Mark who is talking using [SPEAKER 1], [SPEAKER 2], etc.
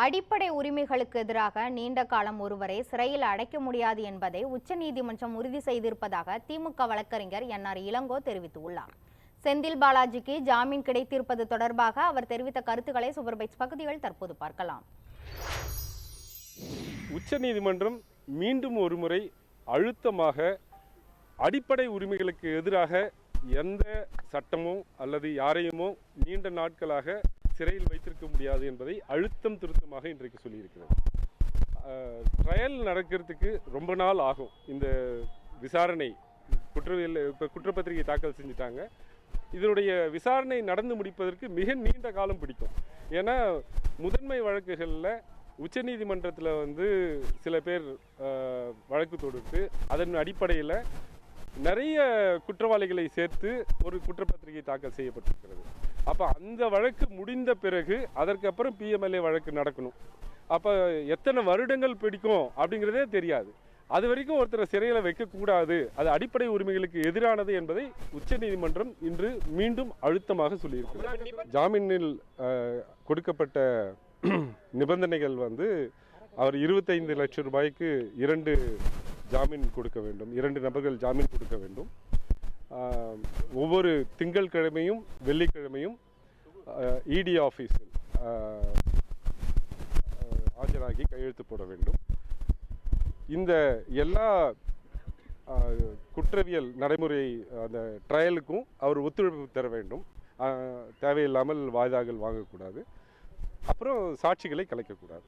[SPEAKER 1] அடிப்படை உரிமைகளுக்கு எதிராக நீண்ட காலம் ஒருவரை சிறையில் அடைக்க முடியாது என்பதை உச்சநீதிமன்றம் உறுதி செய்திருப்பதாக திமுக வழக்கறிஞர் என்.ஆர். இளங்கோ தெரிவித்துள்ளார். செந்தில் பாலாஜிக்கு ஜாமீன் கிடைத்திருப்பது தொடர்பாக அவர் தெரிவித்த கருத்துக்களை சூப்பர்பைட்ஸ் பகுதிகள் தற்போது பார்க்கலாம்.
[SPEAKER 2] உச்சநீதிமன்றம் மீண்டும் ஒருமுறை அழுத்தமாக அடிப்படை உரிமைகளுக்கு எதிராக எந்த சட்டமோ அல்லது யாரையுமோ நீண்ட நாட்களாக சிறையில் வைத்திருக்க முடியாது என்பதை அழுத்தம் திருத்தமாக இன்றைக்கு சொல்லியிருக்கிறது. ட்ரையல் நடக்கிறதுக்கு ரொம்ப நாள் ஆகும். இந்த விசாரணை இப்போ குற்றப்பத்திரிகை தாக்கல் செஞ்சுட்டாங்க. இதனுடைய விசாரணை நடந்து முடிப்பதற்கு மிக நீண்ட காலம் பிடிக்கும். ஏன்னா முதன்மை வழக்குகளில் உச்சநீதிமன்றத்தில் சில பேர் வழக்கு தொடுத்து அதன் அடிப்படையில் நிறைய குற்றவாளிகளை சேர்த்து ஒரு குற்றப்பத்திரிகை தாக்கல் செய்யப்பட்டிருக்கிறது. அப்போ அந்த வழக்கு முடிந்த பிறகு அதற்கப்புறம் பிஎம்எல்ஏ வழக்கு நடக்கணும். அப்போ எத்தனை வருடங்கள் பிடிக்கும் அப்படிங்கிறதே தெரியாது. அது வரைக்கும் ஒருத்தரை சிறையில் வைக்கக்கூடாது, அது அடிப்படை உரிமைகளுக்கு எதிரானது என்பதை உச்சநீதிமன்றம் இன்று மீண்டும் அழுத்தமாக சொல்லியிருக்கிறது. ஜாமீனில் கொடுக்கப்பட்ட நிபந்தனைகள் அவர் 25 லட்சம் ரூபாய்க்கு 2 ஜாமீன் கொடுக்க வேண்டும், 2 நபர்கள் ஜாமீன் கொடுக்க வேண்டும். ஒவ்வொரு திங்கட்கிழமையும் வெள்ளிக்கிழமையும் இடி ஆஃபீஸில் ஆஜராகி கையெழுத்து போட வேண்டும். இந்த எல்லா குற்றவியல் நடைமுறை அந்த ட்ரையலுக்கும் அவர் ஒத்துழைப்பு தர வேண்டும். தேவையில்லாமல் வாய்தாக்கள் வாங்கக்கூடாது. அப்புறம் சாட்சிகளை கலைக்கக்கூடாது.